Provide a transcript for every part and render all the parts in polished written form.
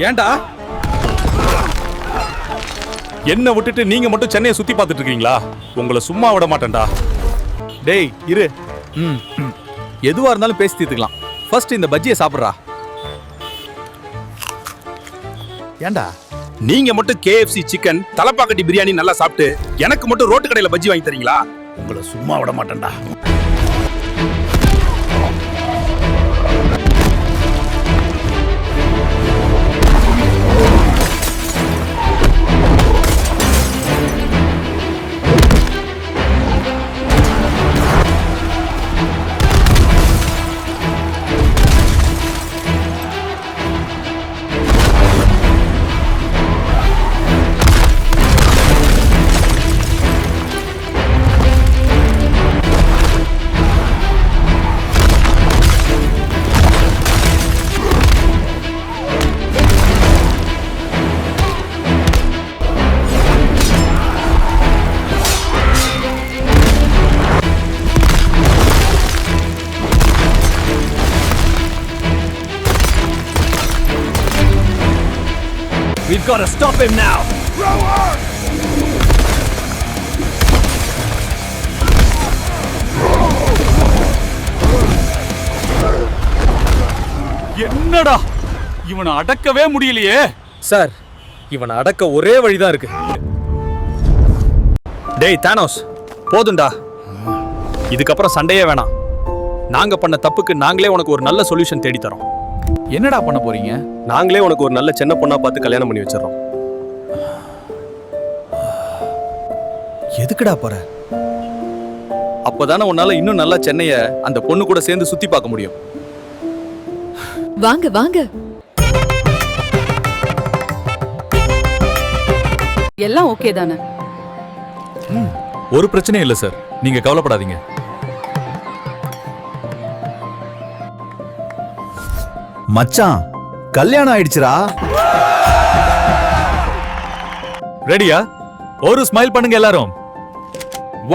ஏன்டா என்ன விட்டுட்டு நீங்க மட்டும் சென்னையை சுத்தி பார்த்துட்டு இருக்கீங்களா? உங்களை சும்மா விட மாட்டேன்டா. டேய் இரு. எதுவா இருந்தாலும் பேசி தீர்த்துக்கலாம். ஃபர்ஸ்ட் இந்த பஜ்ஜியை சாப்பிட்றா. ஏன்டா நீங்க மட்டும் KFC சிக்கன் தலப்பாக்கட்டி பிரியாணி நல்லா சாப்பிட்டு எனக்கு மட்டும் ரோட்டு கடையில பஜ்ஜி வாங்கி தரீங்களா? உங்களை சும்மா விட மாட்டேன்டா. We've got to stop him now. என்னடா இவனை அடக்கவே முடியலையே. சார், இவனை அடக்க ஒரே வழிதான் இருக்கு. டேய் தானோஸ், போதும்டா. இதுக்கப்புறம் சண்டையே வேணாம். நாங்க பண்ண தப்புக்கு நாங்களே உனக்கு ஒரு நல்ல சொல்யூஷன் தேடி தரோம். என்னடா பண்ண போறீங்க? நாங்களே உனக்கு ஒரு நல்ல சின்ன பொண்ணா பார்த்து கல்யாணம் பண்ணி வச்சிடறோம். எதுக்குடா போற? அப்பதானே உன்னால இன்னும் நல்லா சென்னைய அந்த பொண்ணு கூட சேர்ந்து சுத்தி பார்க்க முடியும். வாங்க வாங்க. எல்லாம் ஓகே தானே? ஒரு பிரச்சனையும் இல்ல சார், நீங்க கவலைப்படாதீங்க. மச்சான், கல்யாணம் ஆயிடுச்சுடா. ரெடியா? ஒரு ஸ்மைல் பண்ணுங்க எல்லாரும்.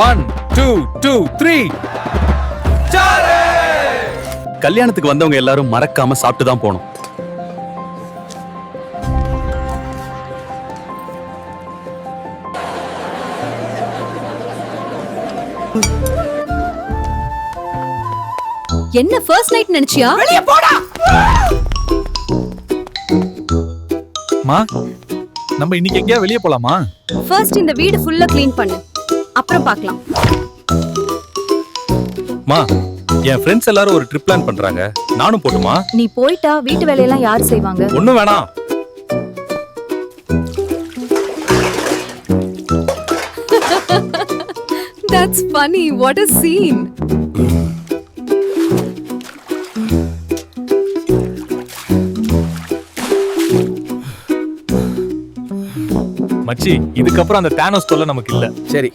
1 2 2 3. கல்யாணத்துக்கு வந்தவங்க எல்லாரும் மறக்காம சாப்பிட்டு தான் போகணும். என்ன ஃபர்ஸ்ட் நைட் நினைச்சியா? வெளிய போடா. மா, நம்ம இன்னைக்கு எங்கயா வெளிய போலாமா? ஃபர்ஸ்ட் இந்த வீடு ஃபுல்லா க்ளீன் பண்ணு, அப்புறம் பார்க்கலாம். மா, என் ஃப்ரெண்ட்ஸ் எல்லாரும் ஒரு ட்ரிப் பிளான் பண்றாங்க. நானும் போட்டுமா? நீ போயிட்டா வீட்டு வேலையெல்லாம் யார் செய்வாங்க? ஒண்ணும் வேணாம். That's funny. What a scene. மச்சி, இதுக்கப்புறம் அந்த தானோஸ் தொல்லை நமக்கு இல்ல. சரி,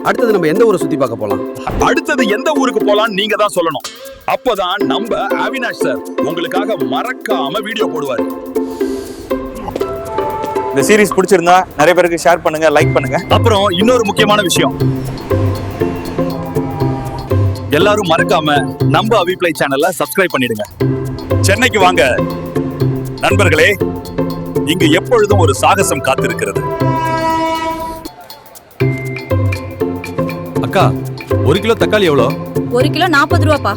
அடுத்தது நம்ம எந்த ஊரை சுத்தி பார்க்க போலாம்? அடுத்தது எந்த ஊருக்கு போலாம் நீங்க தான் சொல்லணும். அப்பதான் நம்ம அவினாஷ் சார் உங்களுக்காக மறக்காம வீடியோ போடுவாரு. இந்த சீரிஸ் பிடிச்சிருந்தா நிறைய பேருக்கு ஷேர் பண்ணுங்க, லைக் பண்ணுங்க. அப்புறம் இன்னொரு முக்கியமான விஷயம், எல்லாரும் மறக்காம நம்ம அவிப்ளை சேனலை சப்ஸ்கிரைப் பண்ணிடுங்க. சென்னைக்கு வாங்க நண்பர்களே, இங்கு எப்பொழுதும் ஒரு சாகசம் காத்திருக்கிறது. அக்கா, 1 கிலோ தக்காளி எவ்வளோ? 1 கிலோ 40 ரூபாப்பா.